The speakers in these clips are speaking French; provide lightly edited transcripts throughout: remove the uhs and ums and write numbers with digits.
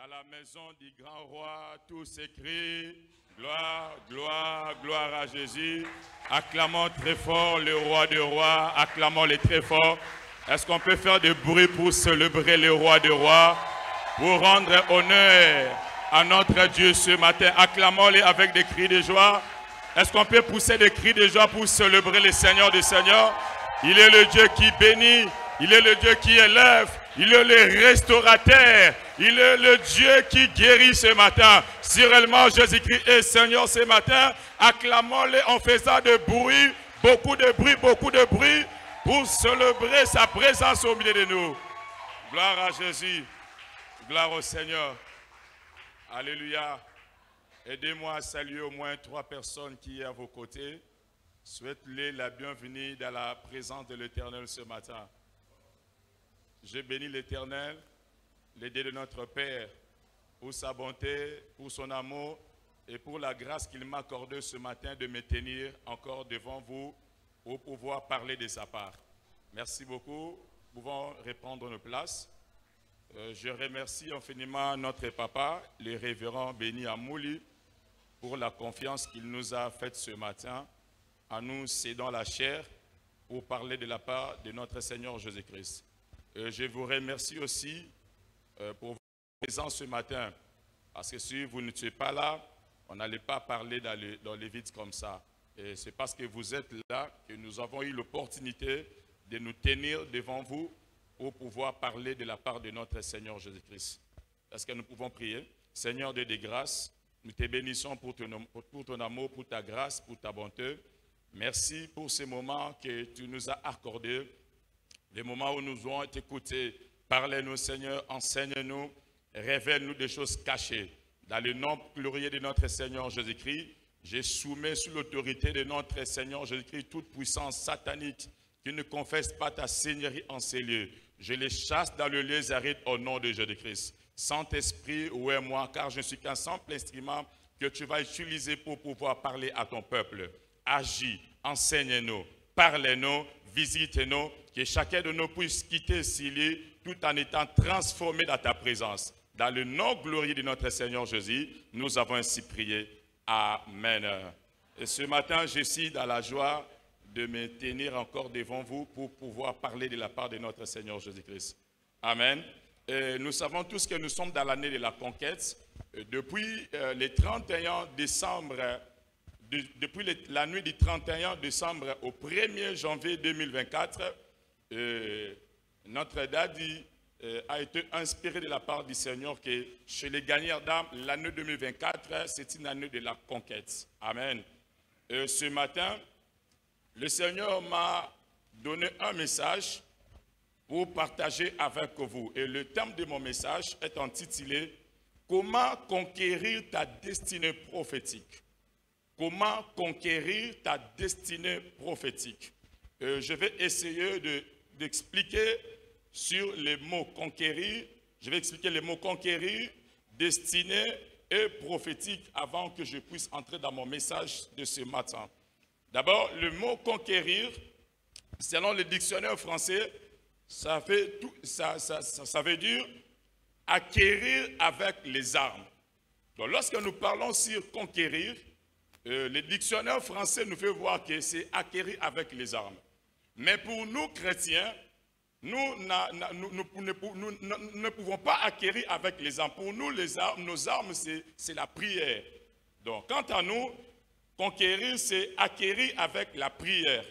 à la maison du grand roi, tous écrits, gloire, gloire, gloire à Jésus. Acclamons très fort le roi des rois, acclamons-le très fort. Est-ce qu'on peut faire du bruit pour célébrer le roi des rois, pour rendre honneur à notre Dieu ce matin? Acclamons-le avec des cris de joie. Est-ce qu'on peut pousser des cris de joie pour célébrer le Seigneur des Seigneurs? Il est le Dieu qui bénit, il est le Dieu qui élève, il est le restaurateur, il est le Dieu qui guérit ce matin. Si réellement Jésus-Christ est Seigneur ce matin, acclamons-le en faisant de bruit, beaucoup de bruit, pour célébrer sa présence au milieu de nous. Gloire à Jésus, gloire au Seigneur. Alléluia. Aidez-moi à saluer au moins 3 personnes qui sont à vos côtés. Souhaitez-les la bienvenue dans la présence de l'Éternel ce matin. Je bénis l'Éternel, le Dieu de notre Père, pour sa bonté, pour son amour et pour la grâce qu'il m'a accordée ce matin de me tenir encore devant vous pour pouvoir parler de sa part. Merci beaucoup. Nous pouvons reprendre nos places. Je remercie infiniment notre papa, le révérend Béni Amouli, pour la confiance qu'il nous a faite ce matin en nous cédant la chair pour parler de la part de notre Seigneur Jésus-Christ. Je vous remercie aussi pour votre présence ce matin, parce que si vous n'étiez pas là, on n'allait pas parler dans les vides comme ça. Et c'est parce que vous êtes là que nous avons eu l'opportunité de nous tenir devant vous pour pouvoir parler de la part de notre Seigneur Jésus-Christ. Est-ce que nous pouvons prier? Seigneur Dieu des grâces, nous te bénissons pour ton amour, pour ta grâce, pour ta bonté. Merci pour ces moments que tu nous as accordés, les moments où nous avons écouté. Parlez-nous, Seigneur, enseigne-nous, révèle-nous des choses cachées. Dans le nom glorieux de notre Seigneur Jésus-Christ, je soumets sous l'autorité de notre Seigneur Jésus-Christ toute puissance satanique qui ne confesse pas ta seigneurie en ces lieux. Je les chasse dans le lieu aride au nom de Jésus-Christ. Saint-Esprit, où est moi, car je ne suis qu'un simple instrument que tu vas utiliser pour pouvoir parler à ton peuple. Agis, enseigne-nous, parlez-nous, visite-nous, que chacun de nous puisse quitter ce lieu tout en étant transformé dans ta présence. Dans le nom glorieux de notre Seigneur Jésus, nous avons ainsi prié. Amen. Et ce matin, je suis dans la joie de me tenir encore devant vous pour pouvoir parler de la part de notre Seigneur Jésus-Christ. Amen. Et nous savons tous que nous sommes dans l'année de la conquête. Depuis le 31 décembre, depuis la nuit du 31 décembre au 1er janvier 2024, notre date a été inspirée de la part du Seigneur que chez les gagnants d'âme, l'année 2024, c'est une année de la conquête. Amen. Ce matin, le Seigneur m'a donné un message pour partager avec vous. Et le thème de mon message est intitulé « Comment conquérir ta destinée prophétique ?» Comment conquérir ta destinée prophétique? Je vais essayer d'expliquer sur les mots conquérir. Je vais expliquer les mots conquérir, destinée et prophétique avant que je puisse entrer dans mon message de ce matin. D'abord, le mot conquérir, selon le dictionnaire français, ça veut dire acquérir avec les armes. Donc, lorsque nous parlons sur conquérir, le dictionnaire français nous fait voir que c'est acquérir avec les armes. Mais pour nous, chrétiens, nous ne pouvons pas acquérir avec les armes. Pour nous, nos armes, c'est la prière. Donc, quant à nous, conquérir, c'est acquérir avec la prière.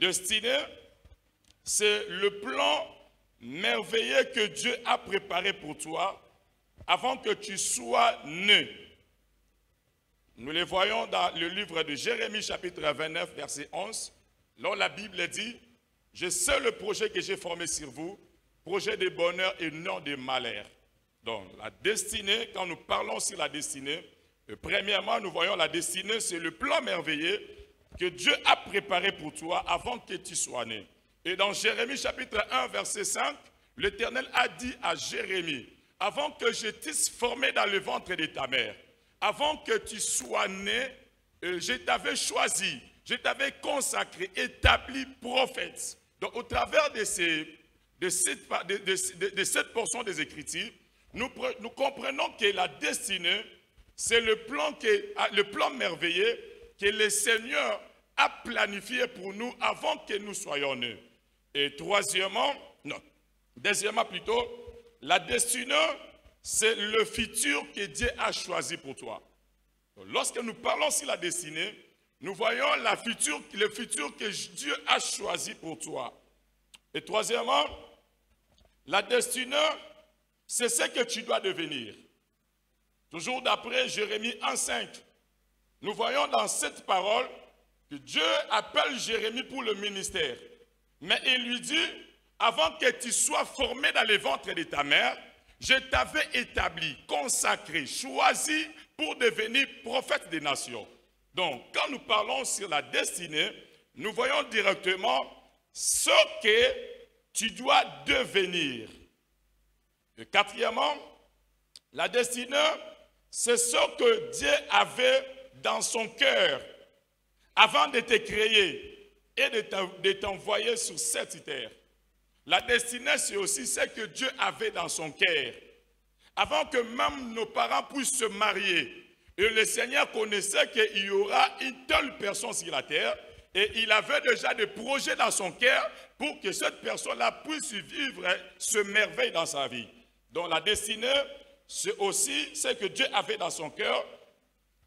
Destinée, c'est le plan merveilleux que Dieu a préparé pour toi avant que tu sois né. Nous les voyons dans le livre de Jérémie, chapitre 29, verset 11. Là, la Bible dit, « Je sais le projet que j'ai formé sur vous, projet de bonheur et non de malheur. » Donc, la destinée, quand nous parlons sur la destinée, premièrement, nous voyons la destinée, c'est le plan merveilleux que Dieu a préparé pour toi avant que tu sois né. Et dans Jérémie, chapitre 1, verset 5, l'Éternel a dit à Jérémie, « Avant que je t'eusse formé dans le ventre de ta mère, avant que tu sois né, je t'avais choisi, je t'avais consacré, établi prophète. » Donc au travers de cette portion des Écritures, nous comprenons que la destinée, c'est le plan merveilleux que le Seigneur a planifié pour nous avant que nous soyons nés. Et deuxièmement plutôt, la destinée, c'est le futur que Dieu a choisi pour toi. Lorsque nous parlons sur la destinée, nous voyons le futur que Dieu a choisi pour toi. Et troisièmement, la destinée, c'est ce que tu dois devenir. Toujours d'après Jérémie 1,5, nous voyons dans cette parole que Dieu appelle Jérémie pour le ministère. Mais il lui dit, avant que tu sois formé dans le ventre de ta mère, je t'avais établi, consacré, choisi pour devenir prophète des nations. Donc, quand nous parlons sur la destinée, nous voyons directement ce que tu dois devenir. Et quatrièmement, la destinée, c'est ce que Dieu avait dans son cœur avant de te créer et de t'envoyer sur cette terre. La destinée, c'est aussi ce que Dieu avait dans son cœur. Avant que même nos parents puissent se marier, et le Seigneur connaissait qu'il y aura une telle personne sur la terre, et il avait déjà des projets dans son cœur pour que cette personne-là puisse vivre ce merveille dans sa vie. Donc la destinée, c'est aussi ce que Dieu avait dans son cœur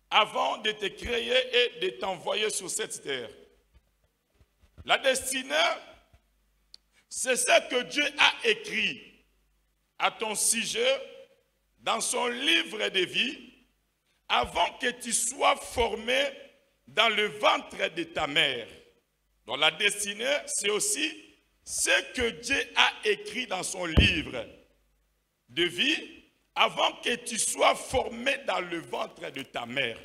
avant de te créer et de t'envoyer sur cette terre. La destinée, c'est ce que Dieu a écrit à ton sujet dans son livre de vie avant que tu sois formé dans le ventre de ta mère. Donc la destinée, c'est aussi ce que Dieu a écrit dans son livre de vie avant que tu sois formé dans le ventre de ta mère.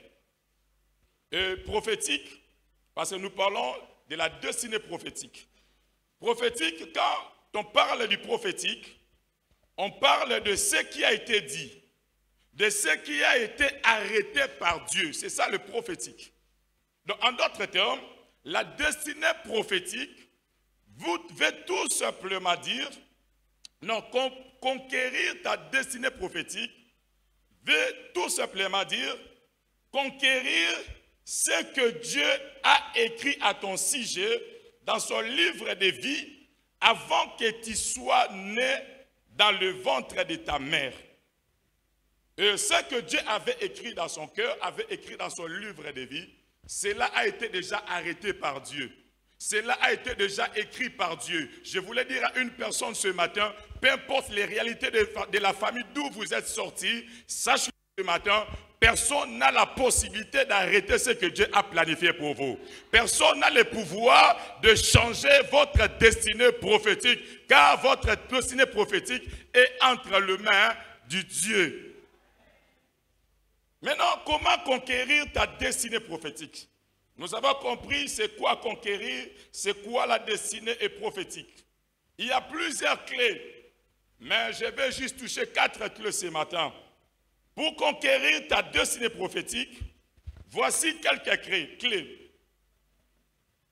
Et prophétique, parce que nous parlons de la destinée prophétique. Prophétique, quand on parle du prophétique, on parle de ce qui a été dit, de ce qui a été arrêté par Dieu. C'est ça le prophétique. Donc, en d'autres termes, la destinée prophétique, vous devez tout simplement dire, non, conquérir ta destinée prophétique, veut tout simplement dire, conquérir ce que Dieu a écrit à ton sujet dans son livre de vie avant que tu sois né dans le ventre de ta mère. Et ce que Dieu avait écrit dans son cœur, avait écrit dans son livre de vie, cela a été déjà arrêté par Dieu. Cela a été déjà écrit par Dieu. Je voulais dire à une personne ce matin, peu importe les réalités de la famille d'où vous êtes sortis, sachez ce matin, personne n'a la possibilité d'arrêter ce que Dieu a planifié pour vous. Personne n'a le pouvoir de changer votre destinée prophétique, car votre destinée prophétique est entre les mains du Dieu. Maintenant, comment conquérir ta destinée prophétique? Nous avons compris c'est quoi conquérir, c'est quoi la destinée et prophétique. Il y a plusieurs clés, mais je vais juste toucher 4 clés ce matin. Pour conquérir ta destinée prophétique, voici quelques clés.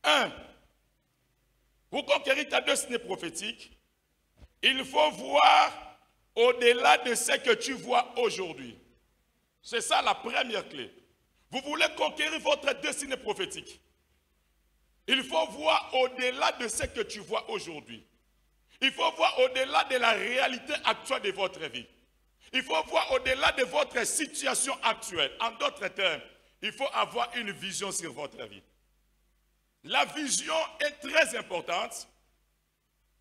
1. Pour conquérir ta destinée prophétique, il faut voir au-delà de ce que tu vois aujourd'hui. C'est ça la première clé. Vous voulez conquérir votre destinée prophétique. Il faut voir au-delà de ce que tu vois aujourd'hui. Il faut voir au-delà de la réalité actuelle de votre vie. Il faut voir au-delà de votre situation actuelle. En d'autres termes, il faut avoir une vision sur votre vie. La vision est très importante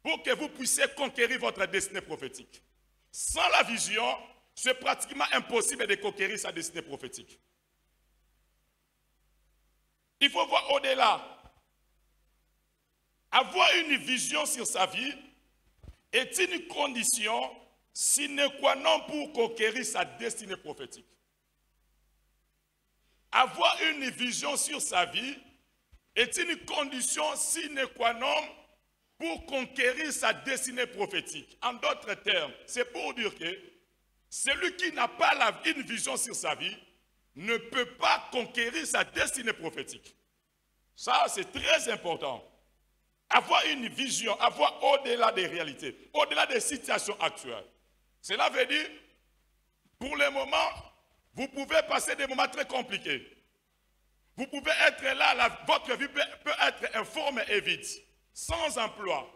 pour que vous puissiez conquérir votre destinée prophétique. Sans la vision, c'est pratiquement impossible de conquérir sa destinée prophétique. Il faut voir au-delà. Avoir une vision sur sa vie est une condition sine qua non pour conquérir sa destinée prophétique. Avoir une vision sur sa vie est une condition sine qua non pour conquérir sa destinée prophétique. En d'autres termes, c'est pour dire que celui qui n'a pas une vision sur sa vie ne peut pas conquérir sa destinée prophétique. Ça, c'est très important. Avoir une vision, avoir au-delà des réalités, au-delà des situations actuelles. Cela veut dire, Pour le moment, vous pouvez passer des moments très compliqués. Vous pouvez être là, votre vie peut être informe et vide, sans emploi.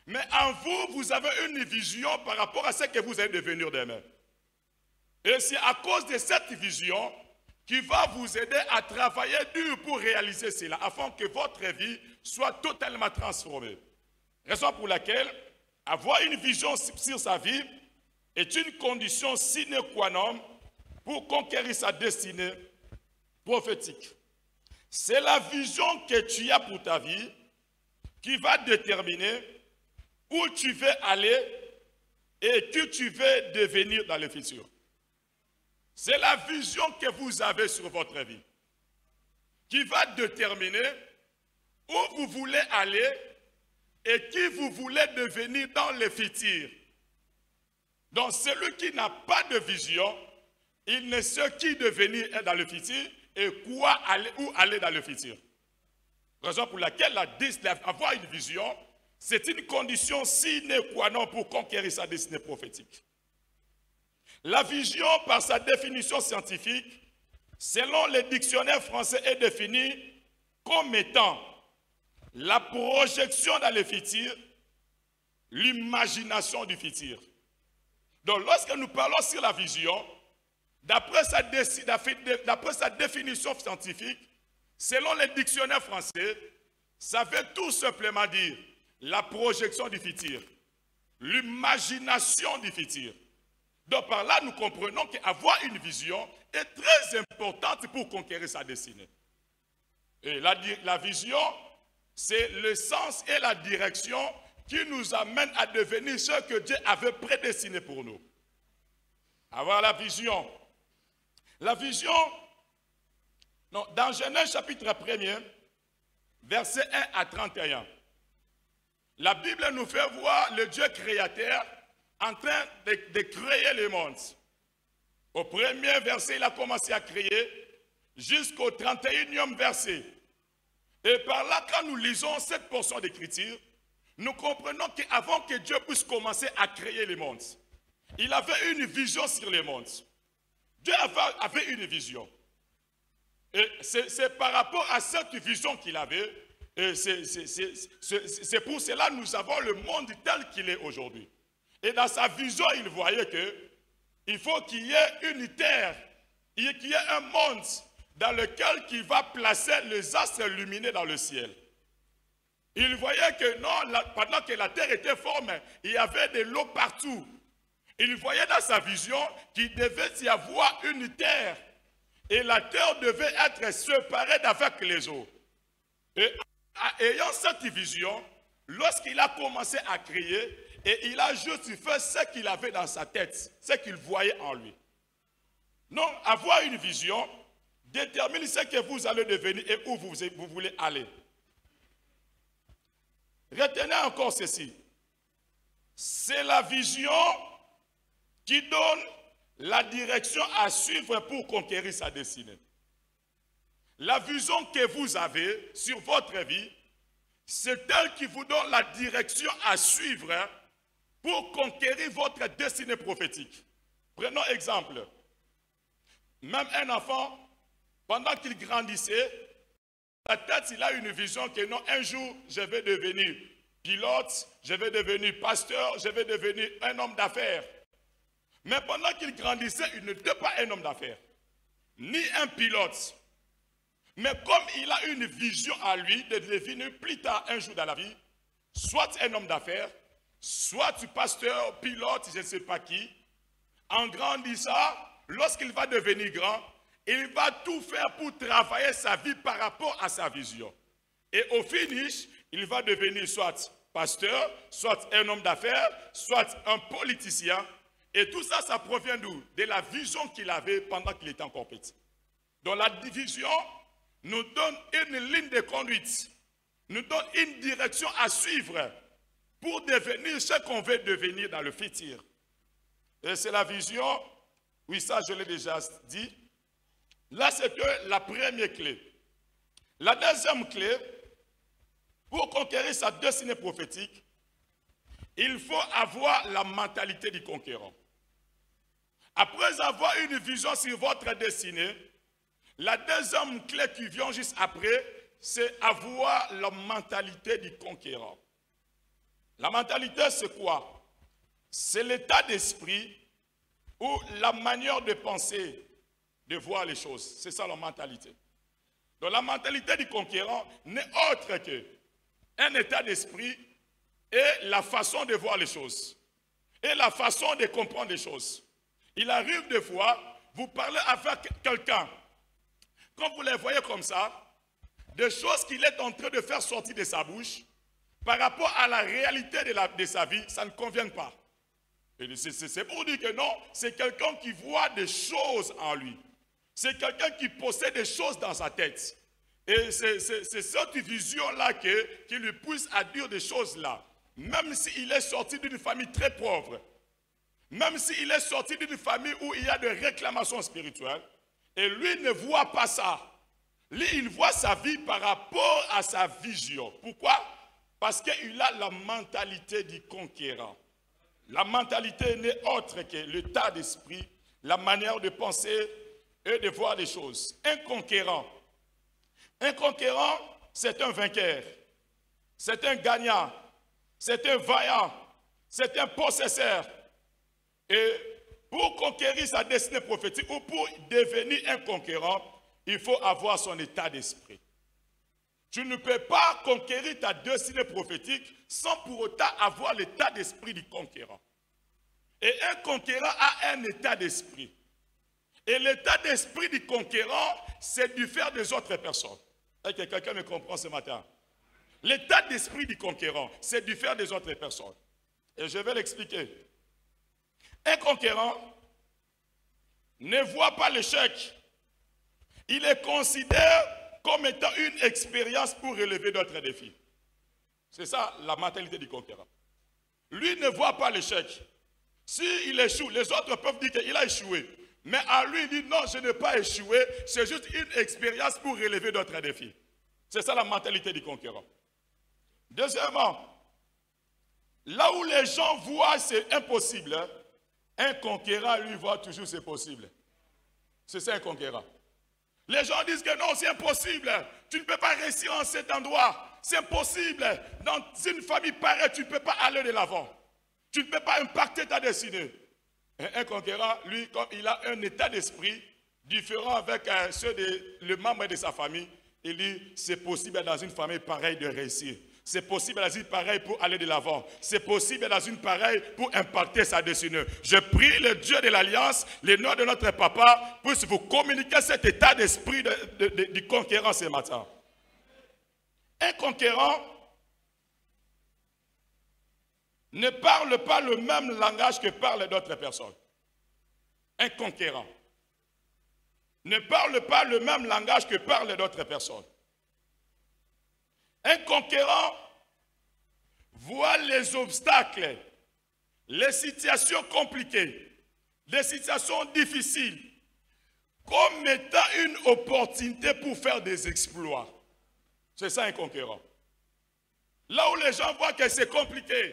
Mais en vous, vous avez une vision par rapport à ce que vous allez devenir demain. Et c'est à cause de cette vision qui va vous aider à travailler dur pour réaliser cela, afin que votre vie soit totalement transformée. Raison pour laquelle avoir une vision sur sa vie est une condition sine qua non pour conquérir sa destinée prophétique. C'est la vision que tu as pour ta vie qui va déterminer où tu veux aller et qui tu veux devenir dans le futur. C'est la vision que vous avez sur votre vie qui va déterminer où vous voulez aller et qui vous voulez devenir dans le futur. Donc celui qui n'a pas de vision, il ne sait qui devenir dans le futur et où aller dans le futur. Raison pour laquelle avoir une vision, c'est une condition sine qua non pour conquérir sa destinée prophétique. La vision, par sa définition scientifique, selon le dictionnaire français, est définie comme étant la projection dans le futur, l'imagination du futur. Donc, lorsque nous parlons sur la vision, d'après sa définition scientifique, selon le dictionnaire français, ça veut tout simplement dire la projection du futur, l'imagination du futur. Donc par là, nous comprenons qu'avoir une vision est très importante pour conquérir sa destinée. Et la vision, c'est le sens et la direction qui nous amènent à devenir ce que Dieu avait prédestiné pour nous. Avoir la vision. La vision, dans Genèse chapitre 1er, versets 1 à 31, la Bible nous fait voir le Dieu créateur en train de créer le monde. Au premier verset, il a commencé à créer jusqu'au 31e verset. Et par là, quand nous lisons cette portion d'écriture, nous comprenons qu'avant que Dieu puisse commencer à créer le monde, il avait une vision sur le monde. Dieu avait une vision. Et c'est par rapport à cette vision qu'il avait, et c'est pour cela que nous avons le monde tel qu'il est aujourd'hui. Et dans sa vision, il voyait qu'il faut qu'il y ait une terre, qu'il y ait un monde dans lequel il va placer les astres lumineux dans le ciel. Il voyait que pendant que la terre était formée, il y avait de l'eau partout. Il voyait dans sa vision qu'il devait y avoir une terre. Et la terre devait être séparée d'avec les eaux. Et ayant cette vision, lorsqu'il a commencé à créer, et il a juste fait ce qu'il avait dans sa tête, ce qu'il voyait en lui. Non, avoir une vision détermine ce que vous allez devenir et où vous voulez aller. Retenez encore ceci. C'est la vision qui donne la direction à suivre pour conquérir sa destinée. La vision que vous avez sur votre vie, c'est elle qui vous donne la direction à suivre pour conquérir votre destinée prophétique. Prenons exemple. Même un enfant, pendant qu'il grandissait, la tête, il a une vision que non, un jour, je vais devenir pilote, je vais devenir pasteur, je vais devenir un homme d'affaires. Mais pendant qu'il grandissait, il n'était pas un homme d'affaires, ni un pilote. Mais comme il a une vision à lui de devenir plus tard un jour dans la vie, soit un homme d'affaires, soit pasteur, pilote, je ne sais pas qui, en grandissant, lorsqu'il va devenir grand, il va tout faire pour travailler sa vie par rapport à sa vision. Et au finish, il va devenir soit pasteur, soit un homme d'affaires, soit un politicien. Et tout ça, ça provient d'où? De la vision qu'il avait pendant qu'il était encore petit. Donc la vision nous donne une ligne de conduite, nous donne une direction à suivre pour devenir ce qu'on veut devenir dans le futur. Et c'est la vision, oui ça je l'ai déjà dit, là c'est que la première clé. La deuxième clé, pour conquérir sa destinée prophétique, il faut avoir la mentalité du conquérant. Après avoir une vision sur votre destinée, la deuxième clé qui vient juste après, c'est avoir la mentalité du conquérant. La mentalité, c'est quoi? C'est l'état d'esprit ou la manière de penser, de voir les choses. C'est ça la mentalité. Donc la mentalité du conquérant n'est autre qu'un état d'esprit et la façon de voir les choses. Et la façon de comprendre les choses. Il arrive des fois, vous parlez avec quelqu'un. Quand vous les voyez comme ça, des choses qu'il est en train de faire sortir de sa bouche, par rapport à la réalité de sa vie, ça ne convient pas. C'est pour dire que non, c'est quelqu'un qui voit des choses en lui. C'est quelqu'un qui possède des choses dans sa tête. Et c'est cette vision-là qui lui pousse à dire des choses-là. Même s'il est sorti d'une famille très pauvre, même s'il est sorti d'une famille où il y a des réclamations spirituelles, et lui ne voit pas ça. Lui, il voit sa vie par rapport à sa vision. Pourquoi? Parce qu'il a la mentalité du conquérant. La mentalité n'est autre que l'état d'esprit, la manière de penser et de voir des choses. Un conquérant, c'est un vainqueur, c'est un gagnant, c'est un vaillant, c'est un possesseur. Et pour conquérir sa destinée prophétique ou pour devenir un conquérant, il faut avoir son état d'esprit. Tu ne peux pas conquérir ta destinée prophétique sans pour autant avoir l'état d'esprit du conquérant. Et un conquérant a un état d'esprit. Et l'état d'esprit du conquérant, c'est du faire des autres personnes. Est-ce que quelqu'un me comprend ce matin? L'état d'esprit du conquérant, c'est du faire des autres personnes. Et je vais l'expliquer. Un conquérant ne voit pas l'échec. Il le considère comme étant une expérience pour relever d'autres défis. C'est ça la mentalité du conquérant. Lui ne voit pas l'échec. S'il échoue, les autres peuvent dire qu'il a échoué. Mais à lui, il dit non, je n'ai pas échoué, c'est juste une expérience pour relever d'autres défis. C'est ça la mentalité du conquérant. Deuxièmement, là où les gens voient c'est impossible, un conquérant, lui, voit toujours c'est possible. C'est ça un conquérant. Les gens disent que non, c'est impossible. Tu ne peux pas réussir en cet endroit. C'est impossible. Dans une famille pareille, tu ne peux pas aller de l'avant. Tu ne peux pas impacter ta destinée. Un conquérant, lui, comme il a un état d'esprit différent avec ceux des membres de sa famille, il dit c'est possible dans une famille pareille de réussir. C'est possible dans une pareille pour aller de l'avant. C'est possible dans une pareille pour impacter sa destinée. Je prie le Dieu de l'Alliance, le nom de notre papa, puisse vous communiquer cet état d'esprit du conquérant ce matin. Un conquérant ne parle pas le même langage que parlent d'autres personnes. Un conquérant ne parle pas le même langage que parlent d'autres personnes. Un conquérant voit les obstacles, les situations compliquées, les situations difficiles, comme étant une opportunité pour faire des exploits. C'est ça un conquérant. Là où les gens voient que c'est compliqué,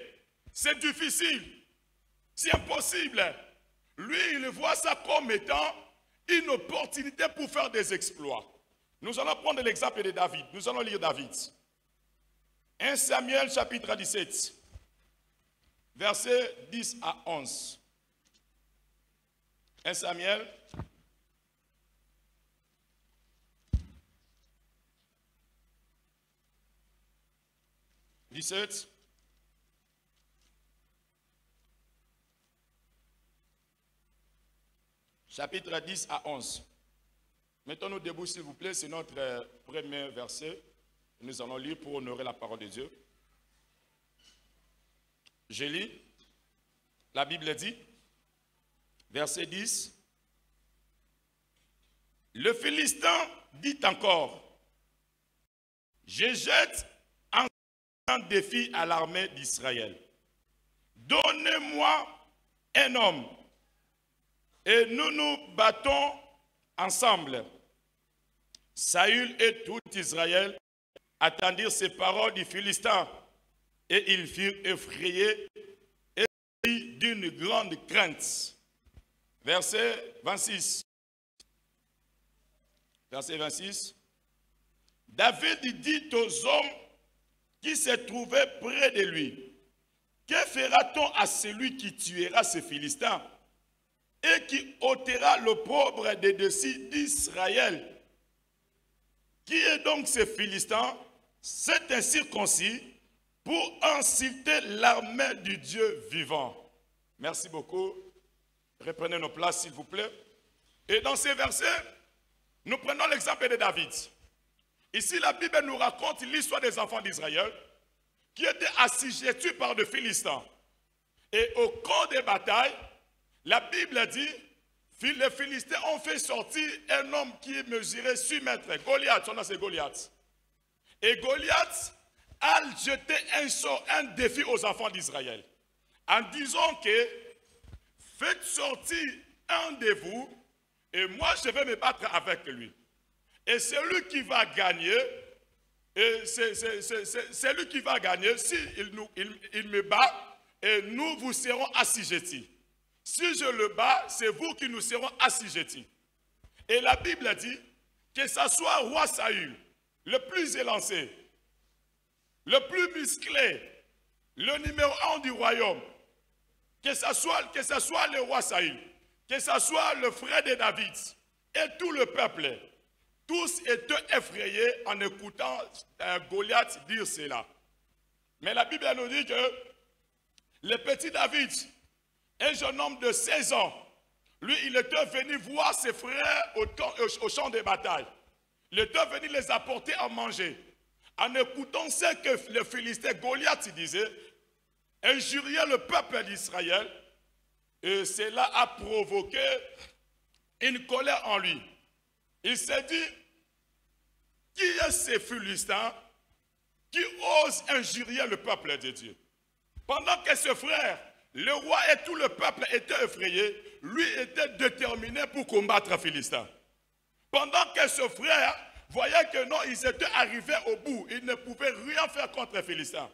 c'est difficile, c'est impossible, lui il voit ça comme étant une opportunité pour faire des exploits. Nous allons prendre l'exemple de David. Nous allons lire David. 1 Samuel chapitre 17, versets 10 à 11. 1 Samuel, chapitre 10 à 11. Mettons-nous debout s'il vous plaît, c'est notre premier verset. Nous allons lire pour honorer la parole de Dieu. Je lis. La Bible dit, verset 10. Le Philistin dit encore, je jette un défi à l'armée d'Israël. Donnez-moi un homme et nous nous battons ensemble. Saül et tout Israël attendirent ces paroles du Philistin et ils furent effrayés et d'une grande crainte. verset 26. Verset 26. David dit aux hommes qui se trouvaient près de lui, que fera-t-on à celui qui tuera ces Philistins et qui ôtera l'opprobre des dessus d'Israël? Qui est donc ce Philistin? C'est un circoncis pour insulter l'armée du Dieu vivant. Merci beaucoup. Reprenez nos places, s'il vous plaît. Et dans ces versets, nous prenons l'exemple de David. Ici, la Bible nous raconte l'histoire des enfants d'Israël qui étaient assujettis par des Philistins. Et au cours des batailles, la Bible dit, les Philistins ont fait sortir un homme qui mesurait 6 mètres, Goliath, son nom c'est Goliath. Et Goliath a jeté un défi aux enfants d'Israël, en disant que faites sortir un de vous, et moi je vais me battre avec lui. Et celui qui va gagner, c'est lui qui va gagner, s'il me bat, et nous vous serons assujettis. Si je le bats, c'est vous qui nous serons assujettis. Et la Bible dit que ce soit roi Saül, le plus élancé, le plus musclé, le numéro 1 du royaume, que ce soit le roi Saül, que ce soit le frère de David et tout le peuple, tous étaient effrayés en écoutant Goliath dire cela. Mais la Bible nous dit que le petit David, un jeune homme de 16 ans, lui, il était venu voir ses frères au champ de bataille. Il était venu les apporter à manger. En écoutant ce que le Philistin Goliath disait, injuriait le peuple d'Israël, et cela a provoqué une colère en lui. Il s'est dit, qui est ce Philistin qui ose injurier le peuple de Dieu? Pendant que ce frère, le roi et tout le peuple étaient effrayés, lui était déterminé pour combattre les Philistins. Pendant que ce frère voyait que non, ils étaient arrivés au bout, ils ne pouvaient rien faire contre les Philistins.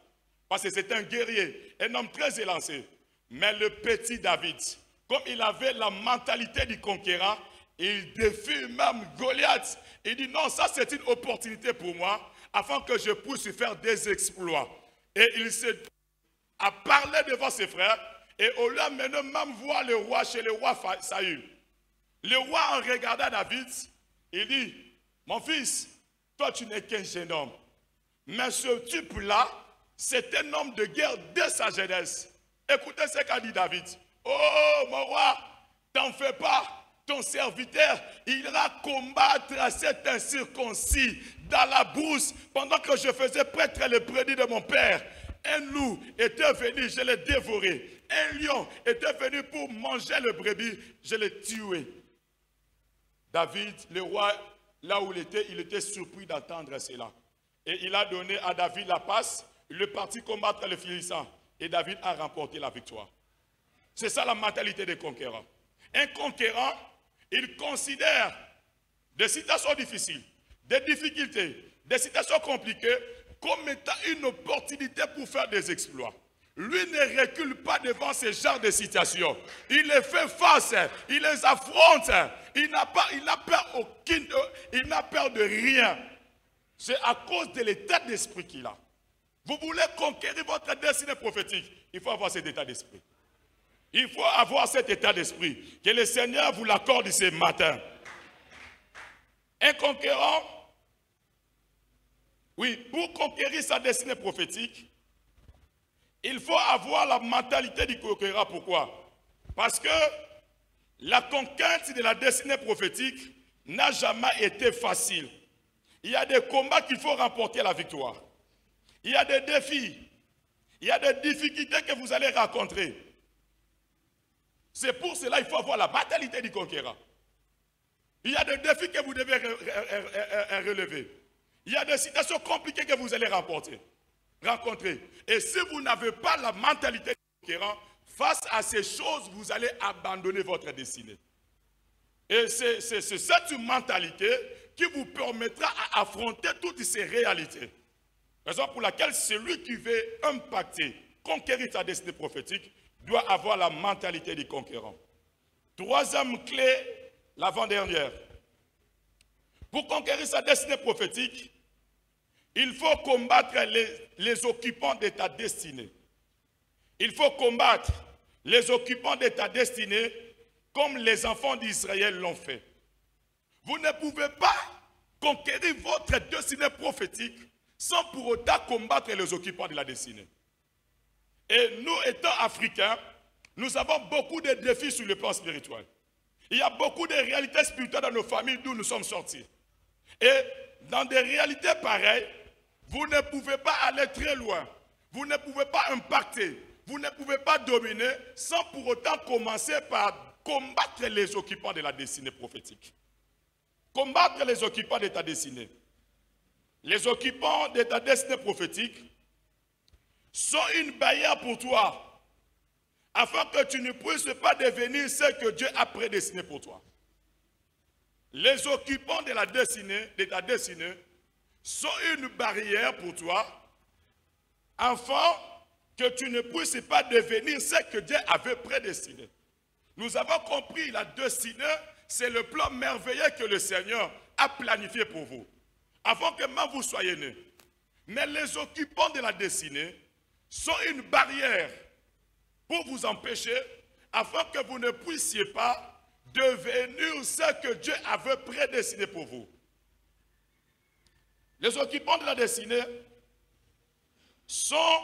Parce que c'était un guerrier, un homme très élancé. Mais le petit David, comme il avait la mentalité du conquérant, il défie même Goliath. Il dit non, ça c'est une opportunité pour moi, afin que je puisse faire des exploits. Et il s'est à parler devant ses frères, et au lieu de même voir le roi chez le roi Saül. Le roi, en regardant David, il dit, mon fils, toi tu n'es qu'un jeune homme. Mais ce type-là, c'est un homme de guerre dès sa jeunesse. Écoutez ce qu'a dit David. Oh, mon roi, t'en fais pas. Ton serviteur ira combattre cet incirconcis dans la brousse pendant que je faisais prêtre le prédit de mon père. Un loup était venu, je l'ai dévoré. Un lion était venu pour manger le brebis, je l'ai tué. David, le roi, là où il était surpris d'entendre cela. Et il a donné à David la passe, il est parti combattre les Philistins. Et David a remporté la victoire. C'est ça la mentalité des conquérants. Un conquérant, il considère des situations difficiles, des difficultés, des situations compliquées, comme étant une opportunité pour faire des exploits. Lui ne recule pas devant ce genre de situations. Il les fait face, il les affronte. Il n'a peur de rien. C'est à cause de l'état d'esprit qu'il a. Vous voulez conquérir votre destinée prophétique, il faut avoir cet état d'esprit. Il faut avoir cet état d'esprit. Que le Seigneur vous l'accorde ce matin. Un conquérant, oui, pour conquérir sa destinée prophétique, il faut avoir la mentalité du conquérant. Pourquoi? Parce que la conquête de la destinée prophétique n'a jamais été facile. Il y a des combats qu'il faut remporter la victoire. Il y a des défis. Il y a des difficultés que vous allez rencontrer. C'est pour cela qu'il faut avoir la mentalité du conquérant. Il y a des défis que vous devez relever. Il y a des situations compliquées que vous allez rencontrer. Et si vous n'avez pas la mentalité du conquérant, face à ces choses, vous allez abandonner votre destinée. Et c'est cette mentalité qui vous permettra d'affronter toutes ces réalités. Raison pour laquelle celui qui veut impacter, conquérir sa destinée prophétique, doit avoir la mentalité du conquérant. Troisième clé, l'avant-dernière. Pour conquérir sa destinée prophétique, il faut combattre les occupants de ta destinée. Il faut combattre les occupants de ta destinée comme les enfants d'Israël l'ont fait. Vous ne pouvez pas conquérir votre destinée prophétique sans pour autant combattre les occupants de la destinée. Et nous, étant Africains, nous avons beaucoup de défis sur le plan spirituel. Il y a beaucoup de réalités spirituelles dans nos familles d'où nous sommes sortis. Et dans des réalités pareilles, vous ne pouvez pas aller très loin. Vous ne pouvez pas impacter. Vous ne pouvez pas dominer sans pour autant commencer par combattre les occupants de la destinée prophétique. Combattre les occupants de ta destinée. Les occupants de ta destinée prophétique sont une barrière pour toi, afin que tu ne puisses pas devenir ce que Dieu a prédestiné pour toi. Les occupants de la destinée, de ta destinée, sont une barrière pour toi, afin que tu ne puisses pas devenir ce que Dieu avait prédestiné. Nous avons compris, la destinée, c'est le plan merveilleux que le Seigneur a planifié pour vous, avant que même vous soyez nés. Mais les occupants de la destinée sont une barrière pour vous empêcher, afin que vous ne puissiez pas devenir ce que Dieu avait prédestiné pour vous. Les occupants de la destinée sont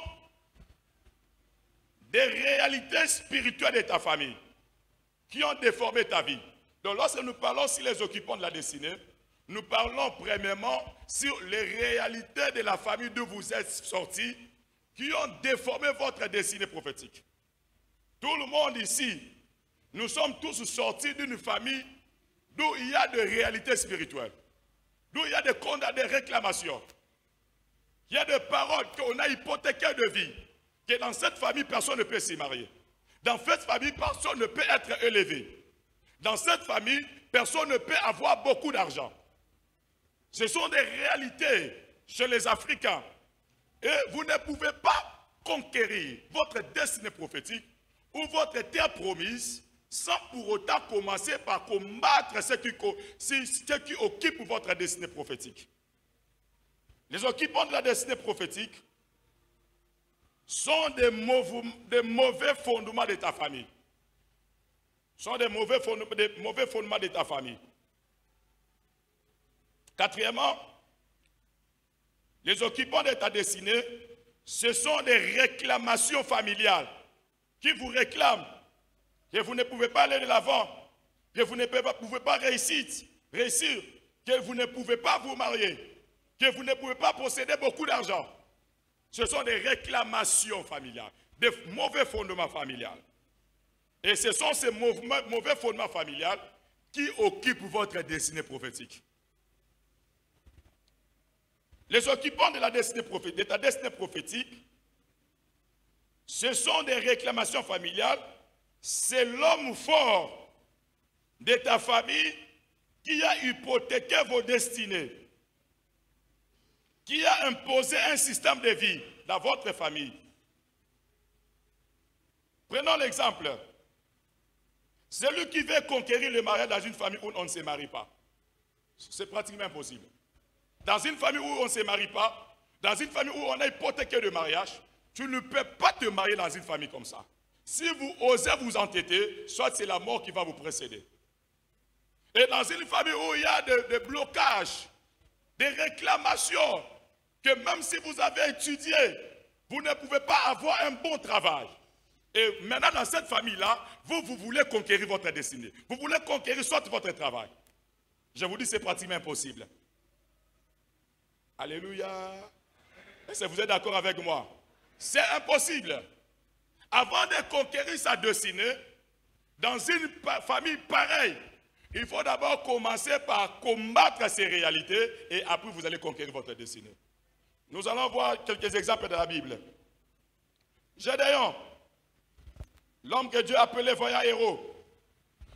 des réalités spirituelles de ta famille qui ont déformé ta vie. Donc lorsque nous parlons sur les occupants de la destinée, nous parlons premièrement sur les réalités de la famille d'où vous êtes sortis qui ont déformé votre destinée prophétique. Tout le monde ici, nous sommes tous sortis d'une famille d'où il y a des réalités spirituelles, d'où il y a des réclamations, il y a des paroles qu'on a hypothéquées de vie, que dans cette famille, personne ne peut s'y marier. Dans cette famille, personne ne peut être élevé. Dans cette famille, personne ne peut avoir beaucoup d'argent. Ce sont des réalités chez les Africains. Et vous ne pouvez pas conquérir votre destinée prophétique ou votre terre promise sans pour autant commencer par combattre ce qui occupe votre destinée prophétique. Les occupants de la destinée prophétique sont des mauvais fondements de ta famille. Sont des mauvais fondements de ta famille. Quatrièmement, les occupants de ta destinée, ce sont des réclamations familiales qui vous réclament que vous ne pouvez pas aller de l'avant, que vous ne pouvez pas réussir, que vous ne pouvez pas vous marier, que vous ne pouvez pas posséder beaucoup d'argent. Ce sont des réclamations familiales, des mauvais fondements familiaux. Et ce sont ces mauvais fondements familiaux qui occupent votre destinée prophétique. Les occupants de ta destinée prophétique, ce sont des réclamations familiales. C'est l'homme fort de ta famille qui a hypothéqué vos destinées, qui a imposé un système de vie dans votre famille. Prenons l'exemple. Celui qui veut conquérir le mariage dans une famille où on ne se marie pas, c'est pratiquement impossible. Dans une famille où on ne se marie pas, dans une famille où on a hypothéqué le mariage, tu ne peux pas te marier dans une famille comme ça. Si vous osez vous entêter, soit c'est la mort qui va vous précéder. Et dans une famille où il y a des blocages, des réclamations, que même si vous avez étudié, vous ne pouvez pas avoir un bon travail. Et maintenant dans cette famille-là, vous voulez conquérir votre destinée. Vous voulez conquérir soit votre travail. Je vous dis, c'est pratiquement impossible. Alléluia. Est-ce que vous êtes d'accord avec moi? C'est impossible. Avant de conquérir sa destinée, dans une famille pareille, il faut d'abord commencer par combattre ces réalités et après vous allez conquérir votre destinée. Nous allons voir quelques exemples de la Bible. Gédéon, l'homme que Dieu appelait voyant héros.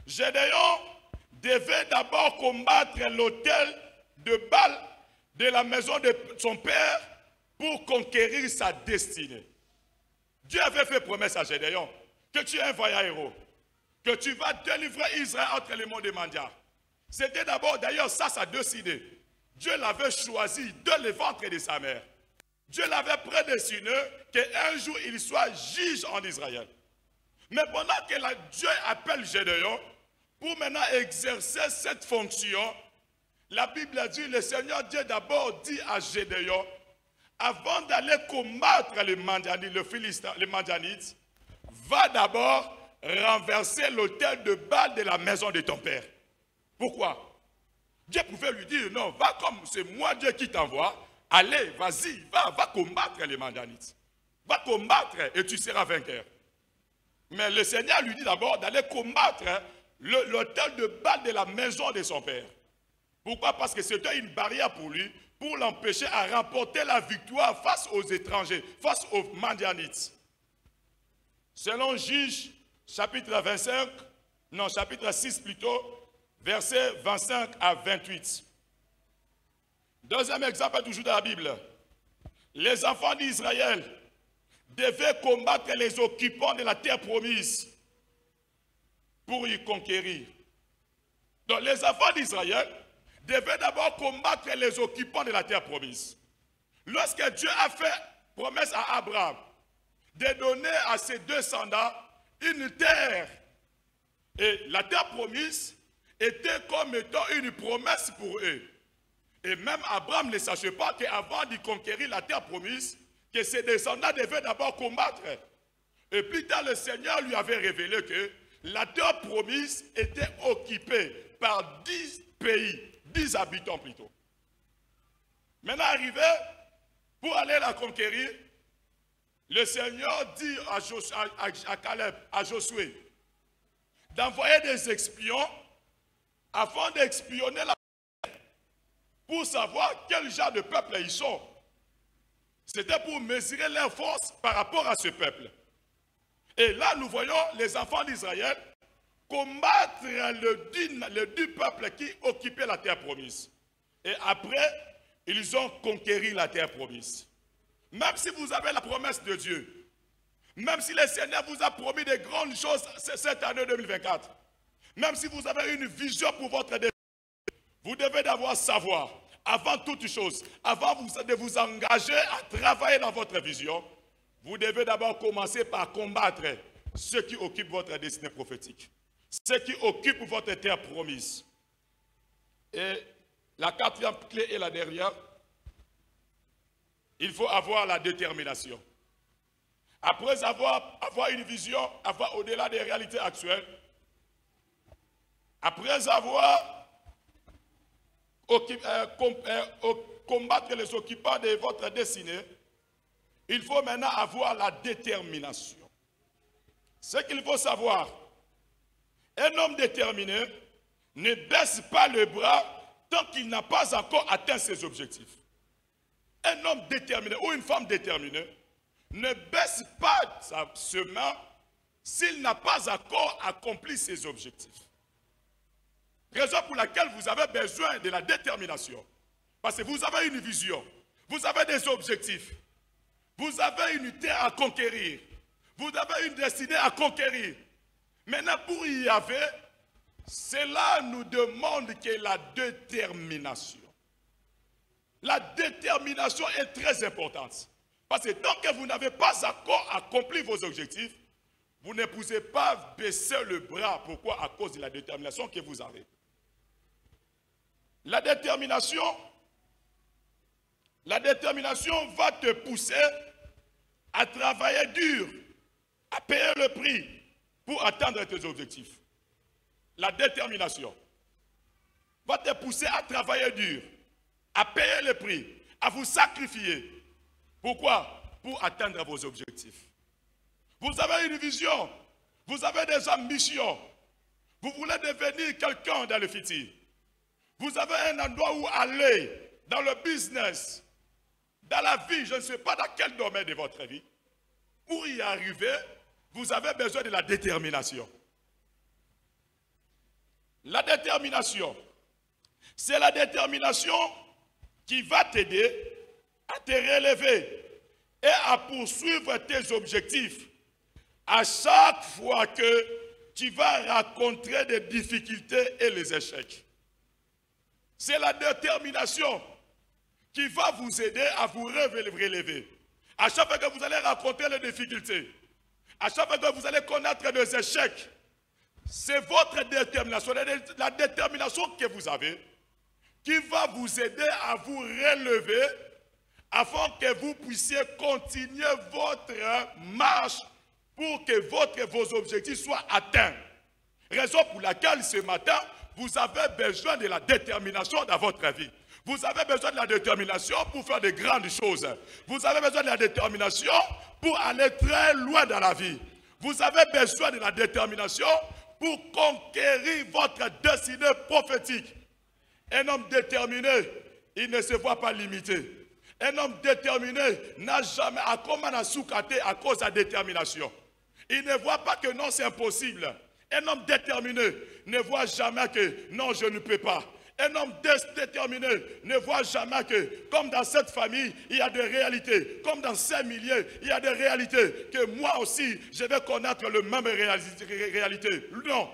Gédéon devait d'abord combattre l'autel de Baal de la maison de son père pour conquérir sa destinée. Dieu avait fait promesse à Gédéon que tu es un vaillant héros, que tu vas délivrer Israël entre les mondes des mendiants. C'était d'abord, d'ailleurs, ça décidé. Dieu l'avait choisi de le ventre de sa mère. Dieu l'avait prédestiné qu'un jour il soit juge en Israël. Mais pendant que Dieu appelle Gédéon, pour maintenant exercer cette fonction, la Bible a dit, le Seigneur Dieu d'abord dit à Gédéon, avant d'aller combattre les Madianites, va d'abord renverser l'autel de Baal de la maison de ton père. Pourquoi? Dieu pouvait lui dire, non, va comme c'est moi Dieu qui t'envoie, allez, vas-y, va combattre les Madianites. Va combattre et tu seras vainqueur. Mais le Seigneur lui dit d'abord d'aller combattre l'autel de Baal de la maison de son père. Pourquoi? Parce que c'était une barrière pour lui, pour l'empêcher à remporter la victoire face aux étrangers, face aux Madianites. Selon Juge, chapitre 6 plutôt, versets 25 à 28. Deuxième exemple, toujours dans la Bible. Les enfants d'Israël devaient combattre les occupants de la terre promise pour y conquérir. Donc les enfants d'Israël devaient d'abord combattre les occupants de la terre promise. Lorsque Dieu a fait promesse à Abraham de donner à ses descendants une terre, et la terre promise était comme étant une promesse pour eux. Et même Abraham ne sachait pas qu'avant de conquérir la terre promise, que ses descendants devaient d'abord combattre. Et plus tard, le Seigneur lui avait révélé que la terre promise était occupée par 10 pays, 10 habitants plutôt. Maintenant arrivé, pour aller la conquérir, le Seigneur dit à Caleb, à Josué, d'envoyer des espions afin d'espionner la terre pour savoir quel genre de peuple ils sont. C'était pour mesurer leur force par rapport à ce peuple. Et là, nous voyons les enfants d'Israël combattre le dix peuples qui occupaient la terre promise. Et après, ils ont conquéri la terre promise. Même si vous avez la promesse de Dieu, même si le Seigneur vous a promis de grandes choses cette année 2024, même si vous avez une vision pour votre destin, vous devez d'abord savoir, avant toute chose, avant de vous engager à travailler dans votre vision, vous devez d'abord commencer par combattre ceux qui occupent votre destinée prophétique, ceux qui occupent votre terre promise. Et la quatrième clé et la dernière, il faut avoir la détermination. Après avoir une vision, avoir au-delà des réalités actuelles, après avoir combattre les occupants de votre destinée, il faut maintenant avoir la détermination. Ce qu'il faut savoir, un homme déterminé ne baisse pas le bras tant qu'il n'a pas encore atteint ses objectifs. Un homme déterminé ou une femme déterminée ne baisse pas sa main s'il n'a pas encore accompli ses objectifs. Raison pour laquelle vous avez besoin de la détermination. Parce que vous avez une vision, vous avez des objectifs, vous avez une terre à conquérir, vous avez une destinée à conquérir. Maintenant, pour y arriver, cela nous demande que la détermination. La détermination est très importante. Parce que tant que vous n'avez pas encore accompli vos objectifs, vous ne pouvez pas baisser le bras. Pourquoi? À cause de la détermination que vous avez. La détermination va te pousser à travailler dur, à payer le prix pour atteindre tes objectifs. La détermination va te pousser à travailler dur, à payer le prix, à vous sacrifier. Pourquoi? Pour atteindre vos objectifs. Vous avez une vision, vous avez des ambitions, vous voulez devenir quelqu'un dans le futur. Vous avez un endroit où aller, dans le business, dans la vie, je ne sais pas dans quel domaine de votre vie. Pour y arriver, vous avez besoin de la détermination. La détermination, c'est la détermination qui va t'aider à te relever et à poursuivre tes objectifs à chaque fois que tu vas rencontrer des difficultés et les échecs. C'est la détermination qui va vous aider à vous relever. À chaque fois que vous allez rencontrer les difficultés, à chaque fois que vous allez connaître des échecs, c'est votre détermination, la détermination que vous avez, qui va vous aider à vous relever afin que vous puissiez continuer votre marche pour que vos objectifs soient atteints. Raison pour laquelle ce matin, vous avez besoin de la détermination dans votre vie. Vous avez besoin de la détermination pour faire de grandes choses. Vous avez besoin de la détermination pour aller très loin dans la vie. Vous avez besoin de la détermination pour conquérir votre destinée prophétique. Un homme déterminé, il ne se voit pas limité. Un homme déterminé n'a jamais à cause de la détermination. Il ne voit pas que non, c'est impossible. Un homme déterminé ne voit jamais que non, je ne peux pas. Un homme déterminé ne voit jamais que, comme dans cette famille, il y a des réalités. Comme dans ces milieux, il y a des réalités. Que moi aussi, je vais connaître le même réalité. Non.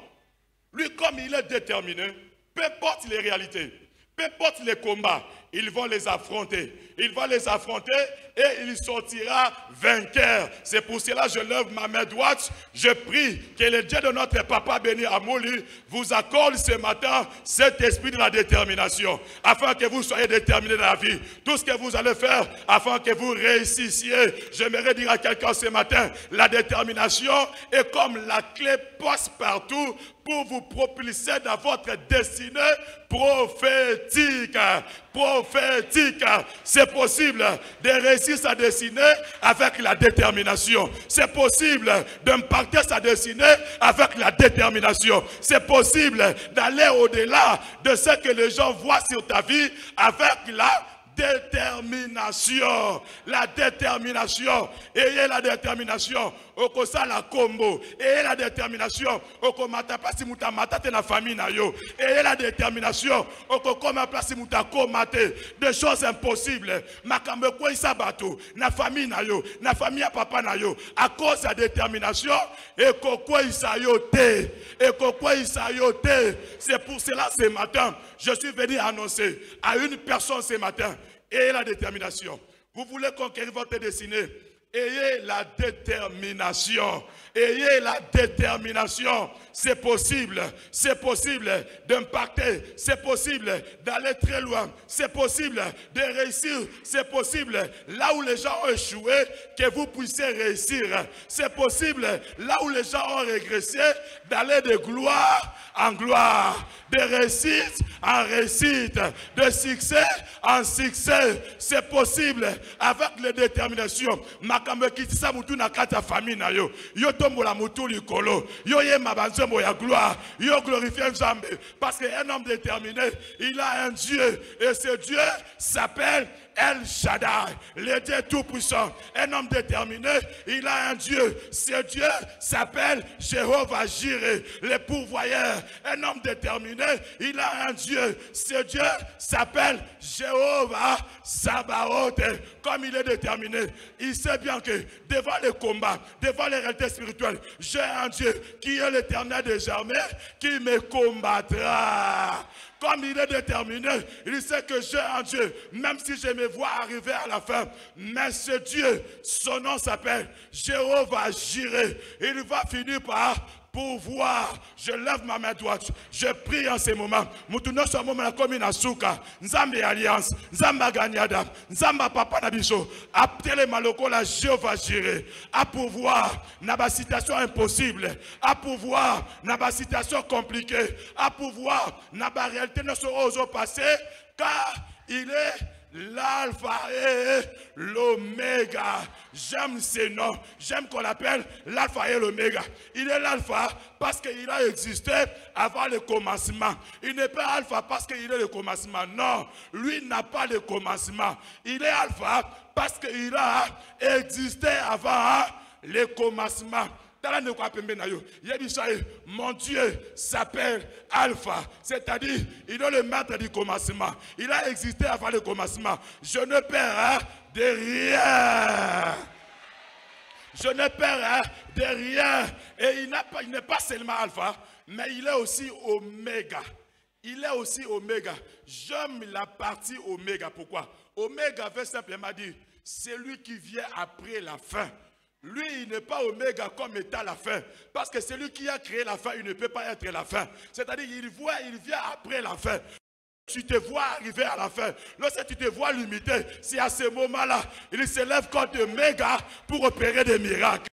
Lui, comme il est déterminé, peu importe les réalités, peu importe les combats, ils vont les affronter. Il va les affronter et il sortira vainqueur. C'est pour cela que je lève ma main droite. Je prie que le Dieu de notre papa béni Amouli vous accorde ce matin cet esprit de la détermination. Afin que vous soyez déterminés dans la vie. Tout ce que vous allez faire afin que vous réussissiez. J'aimerais dire à quelqu'un ce matin, la détermination est comme la clé passe-partout pour vous propulser dans votre destinée prophétique. Prophétique. C'est possible de réussir sa destinée avec la détermination. C'est possible d'impacter sa destinée avec la détermination. C'est possible d'aller au-delà de ce que les gens voient sur ta vie avec la détermination. La détermination. Ayez la détermination. Okosa la combo. Ayez la détermination. Okomata pasi muta matate na famille na yo. Ayez la détermination. Okokoma pasi muta komate. Des choses impossibles. Makambe kwa isabato. Na famille na yo. Na famille à papa na yo. À cause de la détermination. Ekokwa isayote. Ekokwa isayote. C'est pour cela ce matin, je suis venu annoncer à une personne ce matin. Ayez la détermination. Vous voulez conquérir votre destinée. Ayez la détermination. Ayez la détermination. C'est possible. C'est possible d'impacter. C'est possible d'aller très loin. C'est possible de réussir. C'est possible là où les gens ont échoué, que vous puissiez réussir. C'est possible là où les gens ont régressé, d'aller de gloire en gloire, de réussite en réussite, de succès en succès. C'est possible avec la détermination. Makambe kitisa mutu na kata famille na yo. Yo tombola mutu likolo. Yo ye mabanzembo ya gloire. Yo glorifie Nzambe. Parce qu'un homme déterminé, il a un Dieu. Et ce Dieu s'appelle El Shaddai, le Dieu tout-puissant. Un homme déterminé, il a un Dieu. Ce Dieu s'appelle Jéhovah Jireh, le pourvoyeur. Un homme déterminé, il a un Dieu. Ce Dieu s'appelle Jéhovah Sabaoth. Comme il est déterminé, il sait bien que devant les combats, devant les réalités spirituelles, j'ai un Dieu qui est l'Éternel des armées, qui me combattra. Comme il est déterminé, il sait que j'ai un Dieu, même si je me vois arriver à la fin. Mais ce Dieu, son nom s'appelle Jéhovah Jireh. Il va finir par pouvoir. Je lève ma main droite. Je prie en ce moment. Mutuno so moment comme une asuka. Nzambe alliance. Nzamba gagnada. Nzamba papa nabiso. Aptele maloko la Jéhovah Jireh. À pouvoir. Naba situation impossible. À pouvoir. Naba situation compliquée. À pouvoir. Naba réalité ne sera au passé. Car il est l'alpha et l'oméga. J'aime ces noms. J'aime qu'on l'appelle l'alpha et l'oméga. Il est l'alpha parce qu'il a existé avant le commencement. Il n'est pas alpha parce qu'il est le commencement. Non, lui n'a pas de commencement. Il est alpha parce qu'il a existé avant le commencement. Mon Dieu s'appelle Alpha, c'est-à-dire il est le maître du commencement. Il a existé avant le commencement. Je ne perds de rien. Je n'ai peur de rien. Et il n'est pas seulement alpha, mais il est aussi oméga. Il est aussi oméga. J'aime la partie oméga. Pourquoi? Oméga veut simplement dire, c'est lui qui vient après la fin. Lui, il n'est pas oméga comme étant la fin. Parce que c'est lui qui a créé la fin, il ne peut pas être la fin. C'est-à-dire, il vient après la fin. Tu te vois arriver à la fin. Lorsque tu te vois limité, c'est à ce moment-là, il se lève comme Oméga pour opérer des miracles.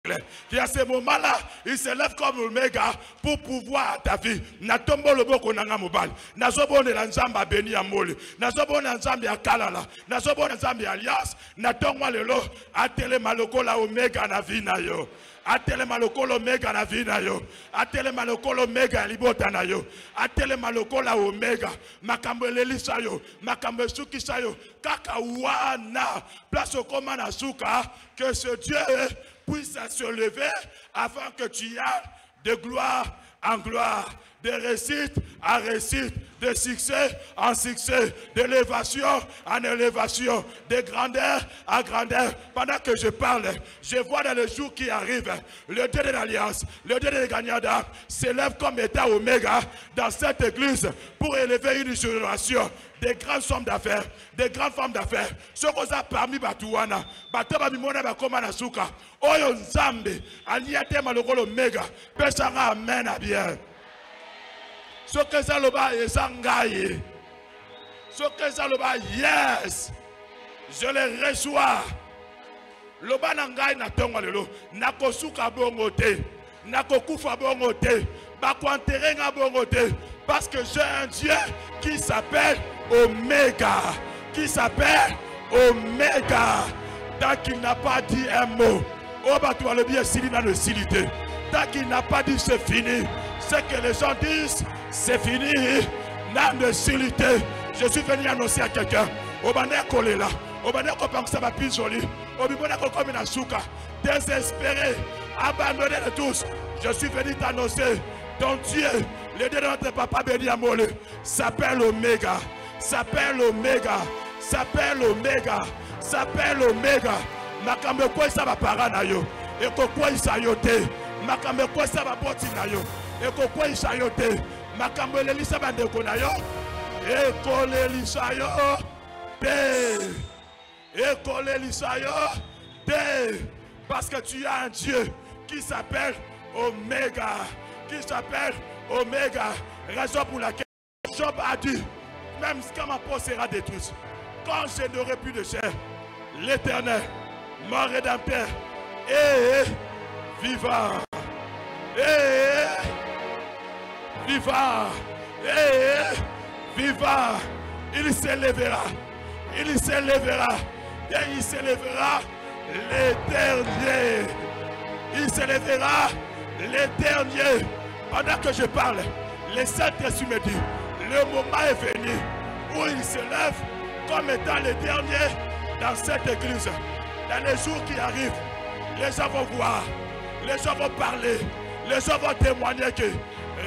Et à ce moment-là, il se lève comme Oméga pour pouvoir ta vie. Natombo loboko nanga mobile. Nazobone na nzamba beni ya mole. Nazobone na nzamba ya kalala. Nazobone na nzamba ya alliance. Natongwa lelo atele maloko la Oméga na vie na yo. Atelema lokolo mega na vie na yo. Atelema lokolo mega libota na yo. Atelema lokola omega. Makambo elelisa yo. Makambo esukisa yo. Kaka wana. Place au commun na suka. Que ce Dieu puisse se lever afin que tu ailles de gloire en gloire. De réussite en réussite, de succès en succès, d'élévation en élévation, de grandeur en grandeur. Pendant que je parle, je vois dans les jours qui arrivent, le Dieu de l'Alliance, le Dieu de l'Gagnada s'élève comme état oméga dans cette église pour élever une génération. Des grandes sommes d'affaires, des grandes femmes d'affaires. Ce qu'on a parmi Batouana, Bataba Mimona Bakoma Nasuka, Oyo Nzambe, Aliate Malokolo Mega, Pesara Amen à bien. Ce que ça le bas est sangaye. Ce que ça le bas, yes. Je le reçois. Le bas nangaye na tonga lelo. Nakosuka bongote. Nakokufa bongote. Bakwantere nga bongote. Parce que j'ai un Dieu qui s'appelle Oméga. Qui s'appelle Oméga. Tant qu'il n'a pas dit un mot. Oh bah tu vas le bien s'il dans le silité. Tant qu'il n'a pas dit c'est fini. Ce que les gens disent, c'est fini. N'âme de silité. Je suis venu annoncer à quelqu'un. Obane kolela. Obane kopang ça va plus joli. Obibone comme une souka. Désespéré. Abandonné de tous. Je suis venu t'annoncer. Ton Dieu, le Dieu de notre papa béni Amole, s'appelle Oméga. S'appelle Oméga. S'appelle Oméga. S'appelle Oméga. Makambe quoi ça va parana yo. Et quoi ça yote. Makambe quoi ça va botina yo. Et quoi ça yote. Makambe lelisa bandeko na yo. Et kolelisa yo. Et kolelisa yo. Parce que tu as un Dieu qui s'appelle Oméga. Qui s'appelle Oméga. Raison pour laquelle Job a dit, même quand ma peau sera détruite, quand je n'aurai plus de chair, l'Éternel, mon rédempteur, est vivant. Vivant. Vivant. Il s'élèvera. Il s'élèvera. Et il s'élèvera les derniers. Il s'élèvera les derniers. Pendant que je parle, les Saint-Esprit me dit, le moment est venu où il se lève comme étant les derniers dans cette église. Dans les jours qui arrivent, les gens vont voir, les gens vont parler, les gens vont témoigner que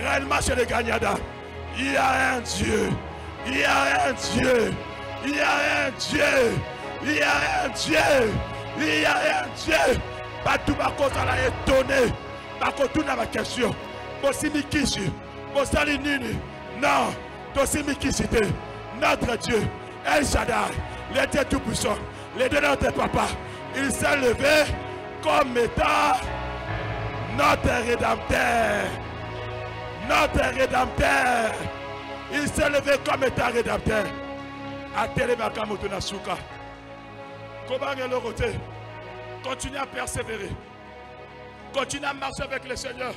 réellement chez les Gagnada, il y a un Dieu, il y a un Dieu, il y a un Dieu, il y a un Dieu, il y a un Dieu. Batou Bakosa l'a étonné. Bakotou n'a pas question. Bosimi Kishi, Bosali Nini. Non, Tosimi Kishite. Notre Dieu, El Shaddai, le Dieu Tout-Puissant, le Dieu de notre papa, il s'est levé comme étant notre rédempteur. Notre rédempteur. Il s'est levé comme étant rédempteur. Atele Bakamoto Nasuka. Comment est le côté? Continue à persévérer. Continue à marcher avec le Seigneur.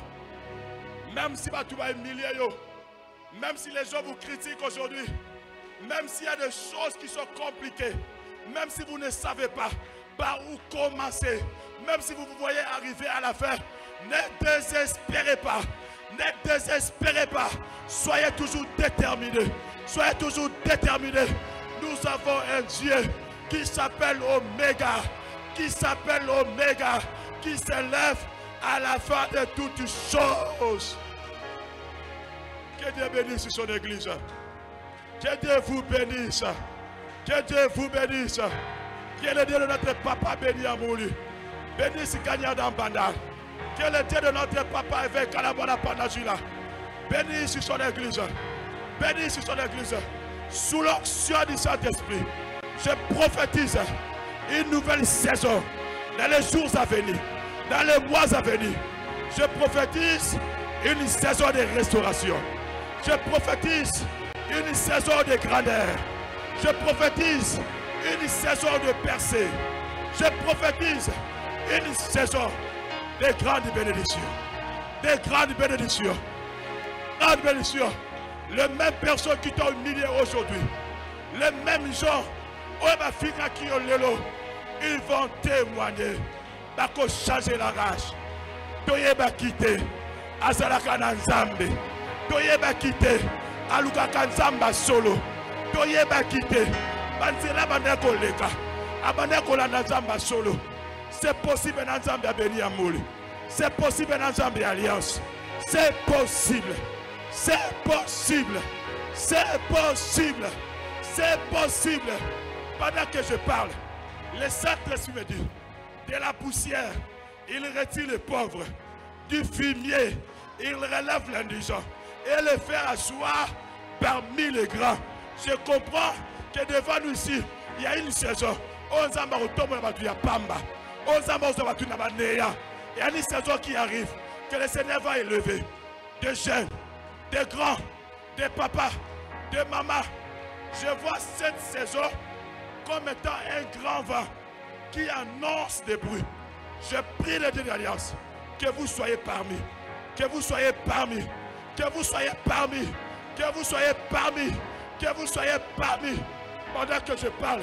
Même si tu vas humilier, même si les gens vous critiquent aujourd'hui, même s'il y a des choses qui sont compliquées, même si vous ne savez pas par où commencer, même si vous vous voyez arriver à la fin, ne désespérez pas. Ne désespérez pas. Soyez toujours déterminés. Soyez toujours déterminés. Nous avons un Dieu qui s'appelle Oméga. Qui s'appelle Oméga. Qui s'élève à la fin de toutes choses. Que Dieu bénisse son église. Que Dieu vous bénisse. Que Dieu vous bénisse. Que le Dieu de notre papa béni à Mouli. Bénisse Gagnard dans Bandal. Que le Dieu de notre papa évêque Kalabona Pandajula bénisse sur son église. Bénisse sur son église. Sous l'onction du Saint-Esprit, je prophétise une nouvelle saison dans les jours à venir, dans les mois à venir. Je prophétise une saison de restauration. Je prophétise une saison de grandeur. Je prophétise une saison de percée. Je prophétise une saison de grandes bénédictions. Des grandes bénédictions. Grandes bénédictions. Les mêmes personnes qui t'ont humilié aujourd'hui, les mêmes gens, ils vont témoigner. Bako changer la rage. Toyeba quitter. Azalaka na Nzambe. Toyeba quitter. Alukaka Nzamba solo. Toyeba quitter. Banzela bandeko leka. Abandeko la Nzamba solo. C'est possible dans Nzambe béni amouli. C'est possible dans Nzambe alliance. C'est possible. C'est possible. C'est possible. C'est possible. Pendant que je parle, le Saint-Esprit me dit, de la poussière, il retire les pauvres. Du fumier, il relève l'indigent. Et le fait asseoir parmi les grands. Je comprends que devant nous ici, il y a une saison. Il y a une saison qui arrive, que le Seigneur va élever. Des jeunes, des grands, des papas, des mamans. Je vois cette saison comme étant un grand vent qui annonce des bruits. Je prie le Dieu de l'Alliance que vous soyez parmi, que vous soyez parmi, que vous soyez parmi, que vous soyez parmi, que vous soyez parmi. Pendant que je parle,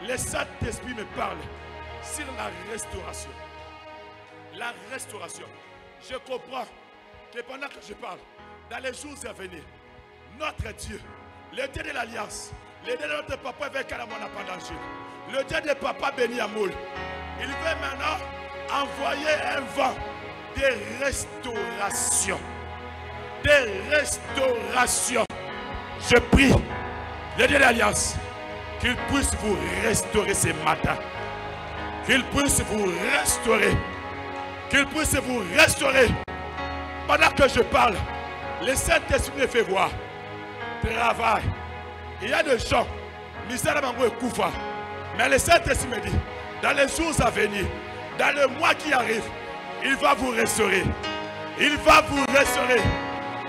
le Saint-Esprit me parle sur la restauration. La restauration. Je comprends que pendant que je parle, dans les jours à venir, notre Dieu, le Dieu de l'Alliance, le Dieu de notre papa avec Kalamona Pandangil, le Dieu de papa béni Amoul, il veut maintenant envoyer un vent de restauration. De restauration. Je prie, le Dieu de l'Alliance, qu'il puisse vous restaurer ce matin. Qu'il puisse vous restaurer. Qu'il puisse vous restaurer. Pendant que je parle, le Saint-Esprit me fait voir. Travail. Il y a des gens, misère et Koufa. Mais le Saint-Esprit me dit, dans les jours à venir, dans le mois qui arrive, il va vous restaurer. Il va vous restaurer.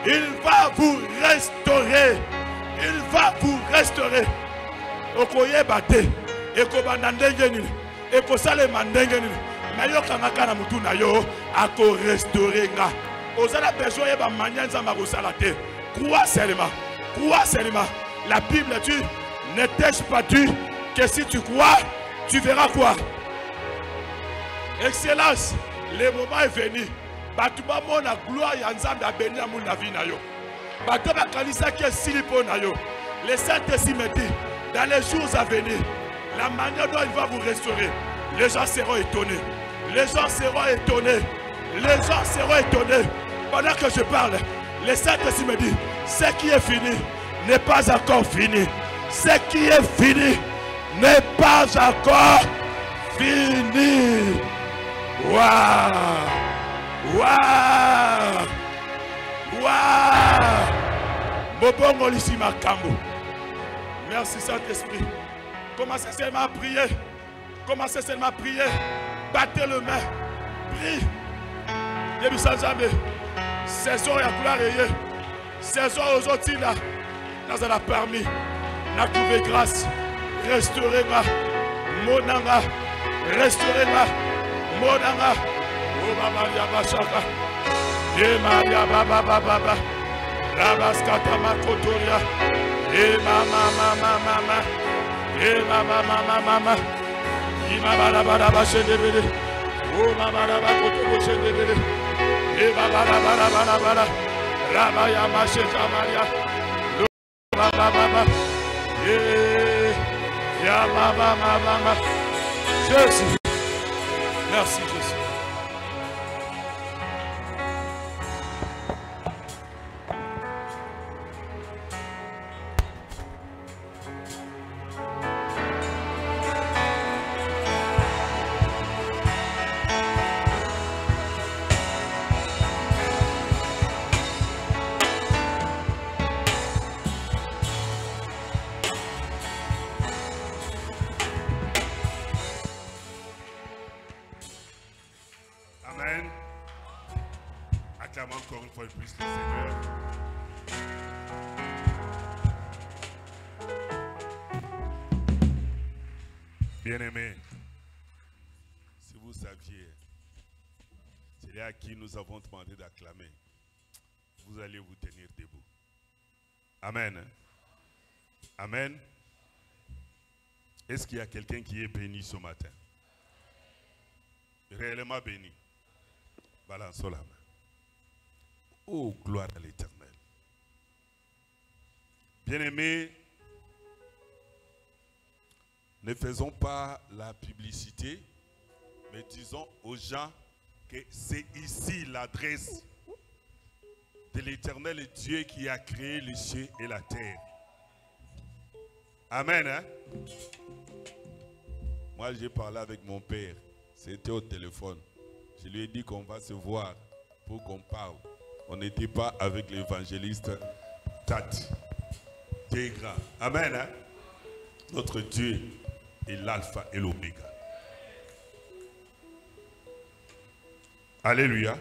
Il va vous restaurer. Il va vous restaurer. Okoye bate, eko bandenge nini, eko sale mandenge nini. Mais yo kangaka na mutu na yo, ako restaurer nga. Ozala besoin yeba manyanza magosala te. Crois seulement. Crois seulement. La Bible dit, ne t'ai-je pas dit que si tu crois, tu verras quoi? Excellence, le moment est venu. Batouba mona gloire ya Nzambe a béni amour na vie na yo. Batouba kanisa qui est silipo na yo. Le Saint-Esprit me dit, dans les jours à venir, la manière dont il va vous restaurer, les gens seront étonnés. Les gens seront étonnés. Les gens seront étonnés. Pendant que je parle, le Saint-Esprit me dit, ce qui est fini n'est pas encore fini. Ce qui est fini n'est pas encore fini. Waouh! Waouh! Waouh! Bobongo lisi makambo. Merci Saint-Esprit. Commencez seulement à prier. Commencez seulement à prier. Battez le main. Prie. Début sans jamais. Saison et à gloire et saison aujourd'hui là. Nous avons permis. Nous avons trouvé grâce. Restaurez-moi. Monanga. Restaurez-moi. Monanga. Oh Maria Bachaka. Et Maria Baba Baba. Rabaskata Makotoria. Et mama. Et mama. Imabara Shendebele. Oh Mabara Kotobo Shendebele. Et Babara. Rabaya Macheka Maria. Baba. Et Ya Mama. Jésus. Merci Jésus. Amen. Acclamons encore une fois de plus le Seigneur. Bien-aimés, si vous saviez, c'est là à qui nous avons demandé d'acclamer, vous allez vous tenir debout. Amen. Amen. Est-ce qu'il y a quelqu'un qui est béni ce matin? Réellement béni. Balançons la main. Oh, gloire à l'Éternel. Bien-aimés, ne faisons pas la publicité, mais disons aux gens que c'est ici l'adresse de l'Éternel Dieu qui a créé les cieux et la terre. Amen. Hein? Moi, j'ai parlé avec mon père. C'était au téléphone. Je lui ai dit qu'on va se voir pour qu'on parle. On n'était pas avec l'évangéliste Tati. Dieu est grand. Amen. Hein? Notre Dieu est l'alpha et l'oméga. Alléluia.